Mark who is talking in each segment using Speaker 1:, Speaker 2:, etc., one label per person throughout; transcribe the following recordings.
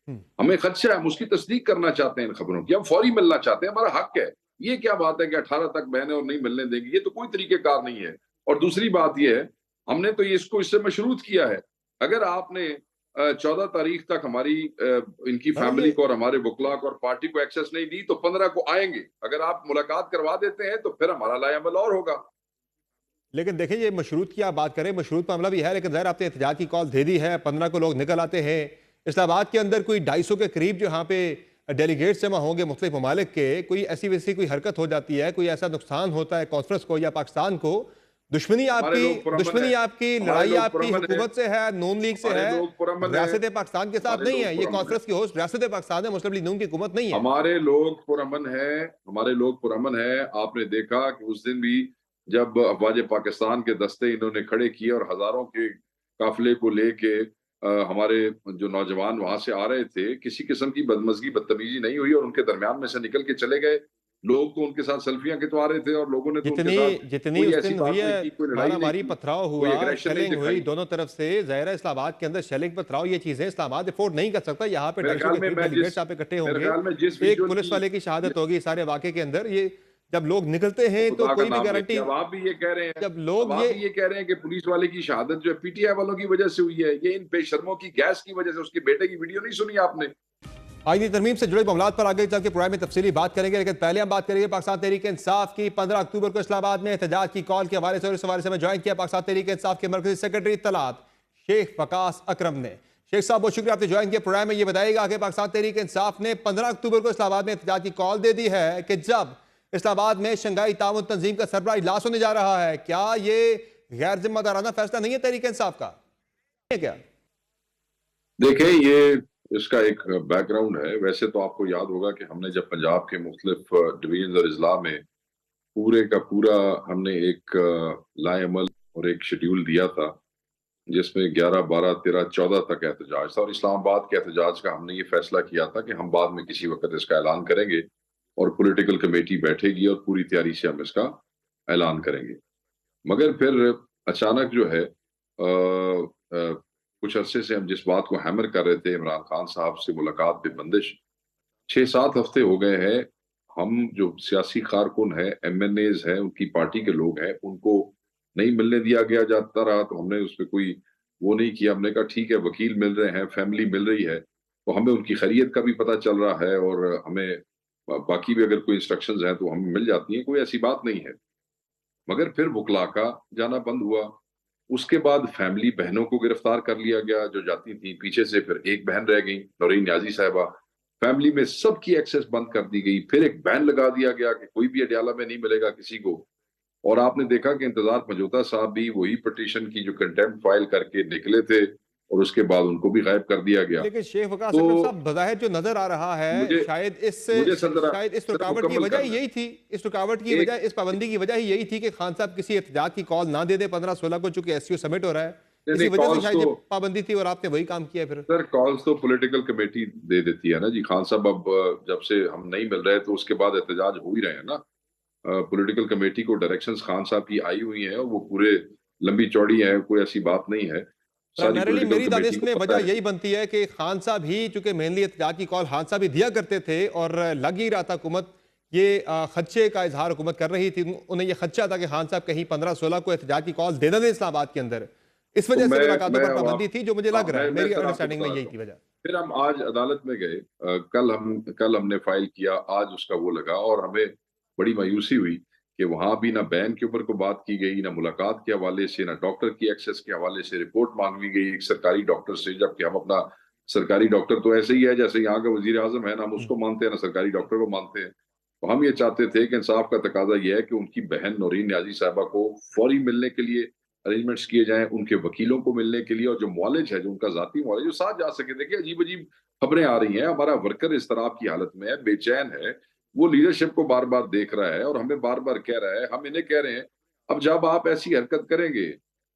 Speaker 1: हमें खदशा है, हम उसकी तस्दीक करना चाहते हैं इन खबरों की, हम फौरी मिलना चाहते हैं, हमारा हक है। ये क्या बात है कि 18 तक बहनें और नहीं मिलने देंगी, ये तो कोई तरीक़ेकार नहीं है। और दूसरी बात ये है, हमने तो ये इसको इससे मशरूत किया है। अगर आपने 14 तारीख तक हमारी इनकी
Speaker 2: हाँ,
Speaker 1: फैमिली
Speaker 2: ये
Speaker 1: को और हमारे वुकला को और पार्टी को एक्सेस नहीं दी, तो 15 को आएँगे। अगर आप मुलाकात करवा देते हैं, तो फिर हमारा लाएअमल और होगा।
Speaker 2: लेकिन देखिए, ये मशरूत की आप बात करें, मशरूत मामला भी है, लेकिन ज़ाहिर आपने एहतजाज की कॉल दे दी है, 15 को लोग निकल आते हैं। इस्लामाबाद के अंदर कोई 250 के करीब जो यहाँ पे डेलीगेट्स जमा होंगे मुख्तलिफ ममालिक के, कोई ऐसी वैसी कोई हरकत हो जाती है, कोई ऐसा नुकसान होता है कॉन्फ्रेंस को या पाकिस्तान को,
Speaker 1: हमारे लोग पुरअमन हैं,
Speaker 2: दुश्मनी आपकी,
Speaker 1: हमारे
Speaker 2: लड़ाई
Speaker 1: लोग
Speaker 2: आपकी
Speaker 1: पुरअमन हैं,
Speaker 2: हुकूमत से है, नून लीग से
Speaker 1: हमारे
Speaker 2: है,
Speaker 1: लोग पुरअमन हैं,
Speaker 2: रियासत पाकिस्तान के साथ
Speaker 1: हमारे
Speaker 2: नहीं है।
Speaker 1: लोग
Speaker 2: ये
Speaker 1: पुरअमन हैं।
Speaker 2: कॉन्फ्रेंस की होस्ट रियासत पाकिस्तान है, मुस्लिम लीग नून की हुकूमत नहीं है।
Speaker 1: हमारे लोग पुरअमन हैं, हमारे लोग पुरअमन हैं। आपने देखा कि उस दिन भी जब अफ़वाज पाकिस्तान के दस्ते इन्होंने खड़े किए और हज़ारों के काफ़िले को लेके हमारे जो नौजवान वहाँ से आ रहे थे, किसी किस्म की बदमज़गी, बदतमीज़ी नहीं हुई और उनके दरमियान में से निकल के चले गए। लोग तो उनके साथ सेल्फियाँ खिंचवा रहे थे और लोगों ने तो उनके
Speaker 2: जितनी
Speaker 1: साथ
Speaker 2: जितनी
Speaker 1: कोई
Speaker 2: उस
Speaker 1: ऐसी
Speaker 2: दिन हुई
Speaker 1: बात
Speaker 2: है,
Speaker 1: नहीं की, कोई लड़ाई नहीं
Speaker 2: मारामारी
Speaker 1: की,
Speaker 2: पथराव
Speaker 1: कोई
Speaker 2: हुआ,
Speaker 1: एग्रेशन नहीं
Speaker 2: शेलिंग हुई
Speaker 1: दिखाई।
Speaker 2: दोनों तरफ से, ज़ाहिर इस्लामाबाद के अंदर शेलिंग पथराव, ये चीज़ें इस्लामाबाद अफोर्ड नहीं कर सकता। यहाँ पे
Speaker 1: मेरे
Speaker 2: 250
Speaker 1: ख़्याल
Speaker 2: के
Speaker 1: में
Speaker 2: करीब
Speaker 1: मैं जिस
Speaker 2: डेलीगेट्स यहाँ पे इकट्ठे
Speaker 1: मेरे
Speaker 2: होंगे,
Speaker 1: ख़्याल में जिस
Speaker 2: एक
Speaker 1: विज़ुअल
Speaker 2: पुलिस
Speaker 1: की
Speaker 2: वाले की शहादत होगी इस सारे वाक़े के अंदर। ये जब लोग निकलते हैं तो
Speaker 1: खुदा का
Speaker 2: कोई भी
Speaker 1: नाम
Speaker 2: गारंटी,
Speaker 1: लेके अब आप भी ये कह रहे हैं
Speaker 2: जब
Speaker 1: अब
Speaker 2: लोग
Speaker 1: आप
Speaker 2: ये
Speaker 1: भी ये कह रहे हैं कि पुलिस वाले की शहादत जो है पीटीआई वालों की वजह से हुई है। ये इन बेशर्मों की गैस की वजह से, उसके बेटे की वीडियो नहीं सुनी आपने?
Speaker 2: आईनी तरमीम से जुड़े मामलों पर आगे चल के प्रोग्राम में तफसीली बात करेंगे, लेकिन पहले हम बात करेंगे पाकिस्तान तहरीक इंसाफ की। 15 अक्टूबर को इस्लामाबाद में एहतजाज की कॉल के हवाले से और इस हवाले से मैं ज्वाइन किया पाकिस्तान तहरीक इंसाफ के मरकजी सेक्रेटरी इत्तलात शेख वकास अकरम ने। शेख साहब बहुत शुक्रिया, आपने ज्वाइन किया प्रोग्राम में। ये बताइएगा कि पाकिस्तान तहरीक इंसाफ ने 15 अक्टूबर को इस्लामाबाद में एहतजाज की कॉल दे दी है कि जब इस्लामाबाद में शंघाई ताउन तंजीम का सरबराह इजलास होने जा रहा है, क्या ये गैर जिम्मेदाराना फैसला नहीं है तहरीक इंसाफ का? है क्या?
Speaker 1: देखें, ये इसका एक बैकग्राउंड है। वैसे तो आपको याद होगा कि हमने जब पंजाब के मुख्तलिफ डिवीजन और अजला में पूरे का पूरा हमने एक लाएअमल और एक शेड्यूल दिया था, जिसमें 11, 12, 13, 14 तक एहतजाज था और इस्लामाबाद के एहतजाज का हमने ये फैसला किया था कि हम बाद में किसी वक़्त इसका ऐलान करेंगे और पॉलिटिकल कमेटी बैठेगी और पूरी तैयारी से हम इसका ऐलान करेंगे। मगर फिर अचानक जो है कुछ अरसे से हम जिस बात को हैमर कर रहे थे, इमरान खान साहब से मुलाकात पे बंदिश, 6-7 हफ्ते हो गए हैं। हम जो सियासी कारकुन हैं, एमएनएज़ हैं, उनकी पार्टी के लोग हैं, उनको नहीं मिलने दिया गया जाता रहा, तो हमने उसपे कोई वो नहीं किया। हमने कहा ठीक है, वकील मिल रहे हैं, फैमिली मिल रही है, तो हमें उनकी खैरियत का भी पता चल रहा है और हमें बाकी भी अगर कोई इंस्ट्रक्शंस हैं, तो हमें मिल जाती हैं, कोई ऐसी बात नहीं है। मगर फिर वुकला का जाना बंद हुआ। उसके बाद फैमिली बहनों को गिरफ्तार कर लिया गया जो जाती थी पीछे से, फिर एक बहन रह गई नौरीन न्याजी साहिबा। फैमिली में सबकी एक्सेस बंद कर दी गई। फिर एक बैन लगा दिया गया कि कोई भी अडयाला में नहीं मिलेगा किसी को। और आपने देखा कि इंतजार पंजोता साहब भी वही पिटीशन की जो कंटेम्प्ट फाइल करके निकले थे और उसके बाद उनको भी गायब कर दिया गया।
Speaker 2: लेकिन शेख वकास
Speaker 1: तो
Speaker 2: अकरम साहब, बज़ाहिर जो नजर आ रहा है,
Speaker 1: मुझे
Speaker 2: शायद
Speaker 1: मुझे सर जरा
Speaker 2: शायद इस
Speaker 1: सिर्फ
Speaker 2: रुकावट की
Speaker 1: मुकम्मल
Speaker 2: वजह
Speaker 1: करना
Speaker 2: यही थी, इस रुकावट की
Speaker 1: है।
Speaker 2: वजह, इस पाबंदी की वजह ही यही थी कि खान साहब किसी एहतजाज की कॉल ना दे दे 15-16 को, चूंकि एससीओ समिट हो रहा है,
Speaker 1: नहीं,
Speaker 2: इसी
Speaker 1: नहीं,
Speaker 2: वजह से
Speaker 1: कॉल्स
Speaker 2: शायद
Speaker 1: तो
Speaker 2: ये पाबंदी थी और आपने वही काम किया फिर।
Speaker 1: सर कॉल्स तो पॉलिटिकल कमेटी दे देती है ना जी। खान साहब अब जब से हम नहीं मिल रहे तो उसके बाद एहतजाज हो ही रहे हैं ना। पॉलिटिकल कमेटी को डायरेक्शंस खान साहब की आई हुई हैं और वो पूरे लंबी चौड़ी है, कोई ऐसी बात नहीं है। सारी
Speaker 2: प्राइमरीली
Speaker 1: पॉलिटिकल
Speaker 2: मेरी
Speaker 1: कमेटी
Speaker 2: दानिश
Speaker 1: को
Speaker 2: में
Speaker 1: पता
Speaker 2: वजह
Speaker 1: है।
Speaker 2: यही बनती है कि खान साहब ही, चूंकि मेनली एहतजाज की कॉल खान साहब ही दिया करते थे और लग ही रहा था हुकूमत ये खदशे का इजहार हुकूमत कर रही थी, उन्हें यह खदशा था कि खान साहब कहीं 15-16 को एहतजाज की कॉल दे दें इस्लामाबाद के अंदर, इस
Speaker 1: तो
Speaker 2: वजह से मुलाकातों
Speaker 1: मैं
Speaker 2: पर
Speaker 1: अब
Speaker 2: पाबंदी
Speaker 1: आप
Speaker 2: थी, जो मुझे
Speaker 1: हाँ,
Speaker 2: लग रहा है,
Speaker 1: मैं
Speaker 2: मेरी
Speaker 1: सर आपको
Speaker 2: अंडरस्टैंडिंग में
Speaker 1: बता
Speaker 2: यही
Speaker 1: देता
Speaker 2: थी
Speaker 1: हूँ।
Speaker 2: वजह।
Speaker 1: फिर हम आज अदालत में गए। कल हमने फाइल किया, आज उसका वो लगा और हमें बड़ी मायूसी हुई कि वहां भी ना बैन के ऊपर को बात की गई, ना मुलाकात के हवाले से, ना डॉक्टर की एक्सेस के हवाले से रिपोर्ट मांगी गई एक सरकारी डॉक्टर से, जबकि हम अपना सरकारी डॉक्टर तो ऐसे ही है जैसे यहाँ का वजीर आजम है, ना हम उसको मानते हैं ना सरकारी डॉक्टर को मानते हैं। तो हम ये चाहते थे कि इंसाफ का तकाजा यह है कि उनकी बहन नौरीन न्याजी साहबा को फौरी मिलने के लिए अरेंजमेंट्स किए जाएं, उनके वकीलों को मिलने के लिए, और जो मौलिज है, जो उनका जाती मौलिज, जो साथ जा सके। देखिए, अजीब अजीब खबरें आ रही हैं, हमारा वर्कर इस तरह की हालत में है, बेचैन है, वो लीडरशिप को बार बार देख रहा है और हमें बार बार कह रहा है, हम इन्हें कह रहे हैं अब जब आप ऐसी हरकत करेंगे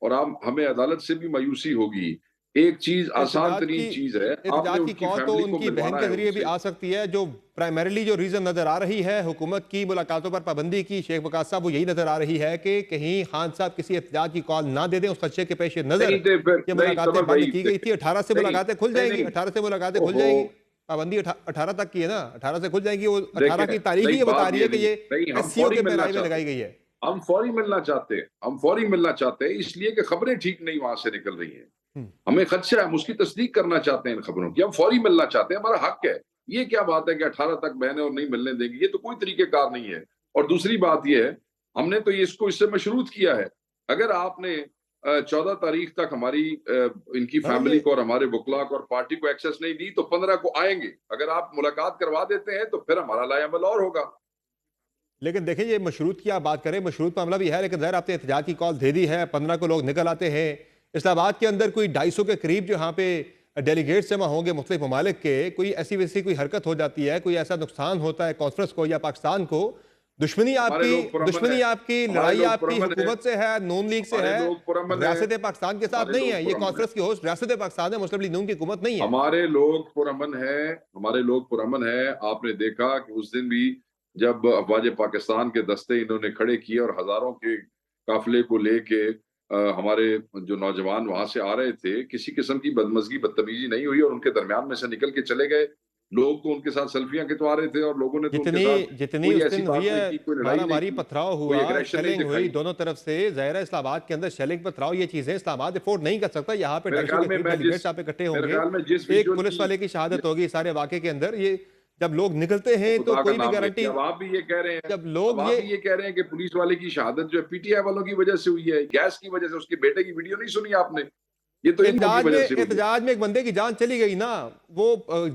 Speaker 1: और आप हमें अदालत से भी मायूसी होगी एक चीज आसान
Speaker 2: एहतजाज
Speaker 1: तरीन
Speaker 2: की
Speaker 1: चीज है, आपने
Speaker 2: एहतजाज की
Speaker 1: उसकी
Speaker 2: कॉल तो
Speaker 1: फैमिली को
Speaker 2: उनकी बहन
Speaker 1: मिलवाना
Speaker 2: के
Speaker 1: है
Speaker 2: जरिए भी
Speaker 1: उनसे।
Speaker 2: आ सकती है। जो प्राइमरीली जो रीजन नजर आ रही है हुकूमत की मुलाकातों पर पाबंदी की, शेख वकास साहब, वो यही नजर आ रही है कि कहीं खान साहब किसी एहतजाज की कॉल ना दे दें। उस खदशे के पेश नजर
Speaker 1: नहीं थे फिर,
Speaker 2: ये
Speaker 1: नहीं
Speaker 2: मुलाकातें
Speaker 1: समर
Speaker 2: बंद
Speaker 1: भाई
Speaker 2: की गई
Speaker 1: देखे,
Speaker 2: थी। 18 से
Speaker 1: नहीं
Speaker 2: मुलाकातें खुल
Speaker 1: नहीं
Speaker 2: जाएंगी,
Speaker 1: नहीं,
Speaker 2: 18 से मुलाकातें खुल
Speaker 1: ओहो,
Speaker 2: जाएंगी। पाबंदी 18 तक की है ना, 18 से खुल जाएंगी। वो 18
Speaker 1: देखे,
Speaker 2: की तारीख ही
Speaker 1: नहीं
Speaker 2: ये बता
Speaker 1: बात
Speaker 2: रही
Speaker 1: ये
Speaker 2: है कि
Speaker 1: नहीं,
Speaker 2: ये
Speaker 1: नहीं हम
Speaker 2: एससीओ
Speaker 1: फौरी
Speaker 2: के
Speaker 1: मिलना
Speaker 2: पेनाई में
Speaker 1: चाहते
Speaker 2: लगाई
Speaker 1: हैं,
Speaker 2: गई है।
Speaker 1: हम फौरी मिलना चाहते हैं, हम फौरी मिलना चाहते हैं, इसलिए कि खबरें ठीक नहीं वहां से निकल रही हैं।
Speaker 2: हम्म।
Speaker 1: हमें खदशा है, हम उसकी तस्दीक करना चाहते हैं इन खबरों की, हम फौरी मिलना चाहते हैं, हमारा हक है। ये क्या बात है कि 18 तक बहने और नहीं मिलने देंगे, ये तो कोई तरीकेकार नहीं है। और दूसरी बात ये है, हमने तो ये इसको इससे मशरूत किया है। अगर आपने 14 तारीख तक हमारी इनकी
Speaker 2: हाँ,
Speaker 1: फैमिली
Speaker 2: ये
Speaker 1: को और हमारे वकला को और पार्टी को एक्सेस नहीं दी, तो 15 को आएंगे। अगर आप मुलाकात करवा देते हैं तो फिर हमारा लाएअमल और होगा।
Speaker 2: लेकिन देखिए, ये मशरूत की आप बात करें, मशरूत मामला भी है, लेकिन ज़ाहिर आपने एहतजाज की कॉल दे दी है, 15 को लोग निकल आते हैं। इस्लामाबाद के अंदर कोई 250 के करीब जो यहाँ पे डेलीगेट्स जमा होंगे मुख्तलिफ ममालिक के, कोई ऐसी वैसी कोई हरकत हो जाती है, कोई ऐसा नुकसान होता है कॉन्फ्रेंस को या पाकिस्तान को,
Speaker 1: हमारे लोग पुरअमन है,
Speaker 2: दुश्मनी आपकी,
Speaker 1: हमारे
Speaker 2: लड़ाई
Speaker 1: लोग
Speaker 2: आपकी
Speaker 1: पुरअमन है,
Speaker 2: हुकूमत से है, नून लीग से
Speaker 1: हमारे
Speaker 2: है,
Speaker 1: लोग पुरअमन है,
Speaker 2: रियासत पाकिस्तान के साथ
Speaker 1: हमारे
Speaker 2: नहीं
Speaker 1: लोग
Speaker 2: है। ये
Speaker 1: पुरअमन है,
Speaker 2: कॉन्फ्रेंस की होस्ट रियासत पाकिस्तान है, मुस्लिम लीग नून की हुकूमत नहीं है।
Speaker 1: हमारे लोग पुरअमन है, हमारे लोग पुरअमन है। आपने देखा कि उस दिन भी जब अफवाज पाकिस्तान के दस्ते इन्होंने खड़े किए और हजारों के काफिले को लेके हमारे जो नौजवान वहां से आ रहे थे, किसी किस्म की बदमजगी बदतमीजी नहीं हुई और उनके दरमियान में से निकल के चले गए लोग। तो उनके साथ सेल्फियां खिंचवा रहे थे और लोगों ने तो उनके
Speaker 2: जितनी
Speaker 1: साथ
Speaker 2: जितनी
Speaker 1: कोई
Speaker 2: उस
Speaker 1: ऐसी
Speaker 2: दिन हुई
Speaker 1: बात
Speaker 2: है,
Speaker 1: नहीं की, कोई लड़ाई
Speaker 2: मारा
Speaker 1: नहीं
Speaker 2: मारी
Speaker 1: की,
Speaker 2: पथराव
Speaker 1: कोई
Speaker 2: हुआ,
Speaker 1: एग्रेशन नहीं
Speaker 2: शेलिंग हुई
Speaker 1: दिखाई।
Speaker 2: दोनों तरफ से, ज़ाहिर है इस्लामाबाद के अंदर शेलिंग पथराव, ये चीजें इस्लामाबाद अफोर्ड नहीं कर सकता। यहाँ पे
Speaker 1: मेरे
Speaker 2: 250
Speaker 1: ख्याल
Speaker 2: के
Speaker 1: में
Speaker 2: करीब
Speaker 1: मैं जिस
Speaker 2: डेलीगेट्स यहाँ पे इकट्ठे
Speaker 1: मेरे
Speaker 2: होंगे,
Speaker 1: ख्याल में जिस
Speaker 2: एक
Speaker 1: विजुअल
Speaker 2: पुलिस
Speaker 1: की,
Speaker 2: वाले की शहादत होगी सारे वाक़े के अंदर। ये जब लोग निकलते हैं तो
Speaker 1: खुदा का
Speaker 2: कोई भी
Speaker 1: नाम लेके
Speaker 2: गारंटी,
Speaker 1: अब आप भी ये कह रहे हैं,
Speaker 2: जब
Speaker 1: अब
Speaker 2: लोग
Speaker 1: आप
Speaker 2: ये
Speaker 1: भी ये कह रहे हैं कि पुलिस वाले की शहादत जो है पीटीआई वालों की वजह से हुई है, गैस की वजह से। उसके बेटे की वीडियो नहीं सुनी आपने? ये तो इन लोगों की वजह से हुई है।
Speaker 2: एहतजाज में एक बंदे की जान चली गई ना। वो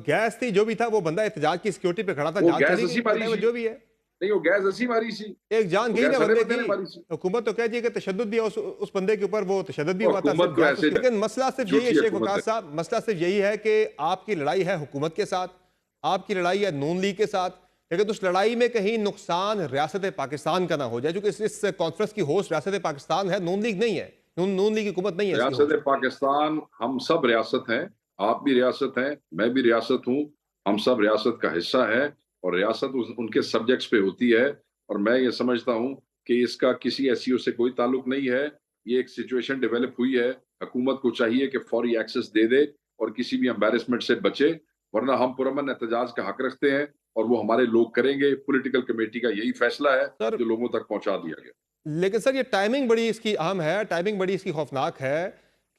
Speaker 2: गैस थी, जो भी था, वो बंदा एहतजाज की सिक्योरिटी पे खड़ा था,
Speaker 1: वो
Speaker 2: जान
Speaker 1: गैस
Speaker 2: चली
Speaker 1: हंसी
Speaker 2: गई,
Speaker 1: मारी
Speaker 2: बताए वो
Speaker 1: सी,
Speaker 2: जो भी है।
Speaker 1: नहीं वो गैस हंसी मारी सी,
Speaker 2: एक जान
Speaker 1: वो
Speaker 2: गई ना
Speaker 1: गैस हरे
Speaker 2: बंदे
Speaker 1: बंदे
Speaker 2: की।
Speaker 1: ने मारी सी।
Speaker 2: हुकूमत तो कह रही है कि तशद्दुद भी है उस बंदे के ऊपर, वो तशद्दुद भी
Speaker 1: वो
Speaker 2: हुआ था, सिर्फ
Speaker 1: हुकूमत को
Speaker 2: गैस
Speaker 1: ऐसे
Speaker 2: लेकिन मसला सिर्फ यही है
Speaker 1: झूठी
Speaker 2: शेख
Speaker 1: हुकूमत है।
Speaker 2: वकास साहब, मसला सिर्फ यही है कि आपकी लड़ाई है हुकूमत के साथ, आपकी लड़ाई है नून लीग के साथ, लेकिन उस लड़ाई में कहीं नुकसान रियासत पाकिस्तान का ना हो जाए, क्योंकि इस कॉन्फ्रेंस की होस्ट रियासत पाकिस्तान है, नून लीग नहीं है। नून लीग की हुकूमत नहीं है इसकी
Speaker 1: रियासत
Speaker 2: होस्ट।
Speaker 1: पाकिस्तान, हम सब रियासत हैं, आप भी रियासत हैं, मैं भी रियासत हूँ, हम सब रियासत का हिस्सा है। और रियासत उनके सब्जेक्ट्स पे होती है। और मैं ये समझता हूँ कि इसका किसी एसईओ से कोई ताल्लुक नहीं है। ये एक सिचुएशन डेवलप हुई है, हुकूमत को चाहिए कि फौरी एक्सेस दे दे और किसी भी एम्बेरसमेंट से बचे। वरना हम पुरअमन एहतजाज का हक रखते हैं और वो हमारे लोग करेंगे। पॉलिटिकल कमेटी का यही फैसला है
Speaker 2: सर,
Speaker 1: जो लोगों तक पहुंचा दिया गया।
Speaker 2: लेकिन सर ये टाइमिंग बड़ी इसकी अहम है, टाइमिंग बड़ी इसकी खौफनाक है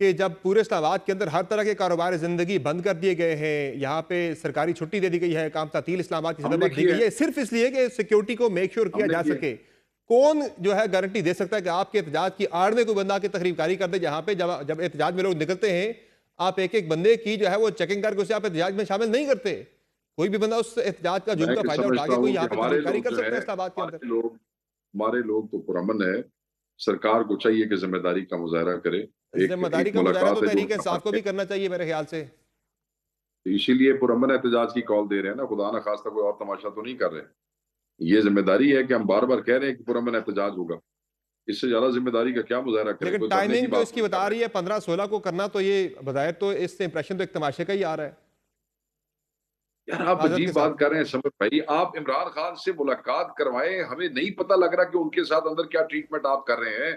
Speaker 2: कि जब पूरे इस्लामाबाद के अंदर हर तरह के कारोबार ज़िंदगी बंद कर दिए गए हैं, यहाँ पे सरकारी छुट्टी दे दी गई है, काम तातील इस्लामाबाद की सदर
Speaker 1: हमने
Speaker 2: पर दी
Speaker 1: की
Speaker 2: गई
Speaker 1: है,
Speaker 2: है, सिर्फ इसलिए कि सिक्योरिटी को मेक श्योर किया
Speaker 1: हमने
Speaker 2: जा
Speaker 1: की है।
Speaker 2: सके। कौन जो है गारंटी दे सकता है कि आपके एहतजाज की आड़ में कोई बंदा आके तकरीबकारी कर दे, जहाँ पे जब जब एहतजाज में लोग निकलते हैं, आप एक एक बंदे की जो है वो चेकिंग करके उसे आप एहतजाज में शामिल नहीं करते। कोई भी बंदा उस एहतजाज का
Speaker 1: मैं
Speaker 2: जुल्म का
Speaker 1: ये
Speaker 2: फायदा उठा
Speaker 1: समझता
Speaker 2: के कोई
Speaker 1: हूँ कि
Speaker 2: यहाँ पे
Speaker 1: हमारे
Speaker 2: तकरीबकारी
Speaker 1: लोग
Speaker 2: कर
Speaker 1: जो
Speaker 2: सकता
Speaker 1: है,
Speaker 2: है इस्लामाबाद के अंदर।
Speaker 1: हमारे लोग तो पुरअमन है। सरकार को चाहिए कि जिम्मेदारी का मुजाहरा करे। एक
Speaker 2: जिम्मेदारी
Speaker 1: एक
Speaker 2: का मुजाहरा तो
Speaker 1: मुलाकात है जो
Speaker 2: तहरीक
Speaker 1: उनका
Speaker 2: इंसाफ
Speaker 1: हक
Speaker 2: को
Speaker 1: है,
Speaker 2: भी करना चाहिए मेरे ख्याल से।
Speaker 1: तो इसीलिए पुरअमन एहतजाज की कॉल दे रहे हैं ना, खुदा ना खास्ता कोई और तमाशा तो नहीं कर रहे हैं। ये जिम्मेदारी है कि हम बार बार कह रहे हैं कि पुरअमन एहतजाज होगा। इससे ज्यादा जिम्मेदारी का क्या मुजाहरा करें?
Speaker 2: लेकिन
Speaker 1: कोई करने की
Speaker 2: टाइमिंग जो
Speaker 1: बात
Speaker 2: इसकी
Speaker 1: नहीं कर
Speaker 2: बता
Speaker 1: रहे।
Speaker 2: रही है 15-16 को करना, तो ये बजाय तो इससे इंप्रेशन तो एक तमाशे का ही आ रहा है
Speaker 1: यार आप
Speaker 2: माजरत के
Speaker 1: अजीब
Speaker 2: साथ।
Speaker 1: बात कर रहे हैं समर भाई। आप इमरान खान से मुलाकात करवाएं, हमें नहीं पता लग रहा कि उनके साथ अंदर क्या ट्रीटमेंट आप कर रहे हैं।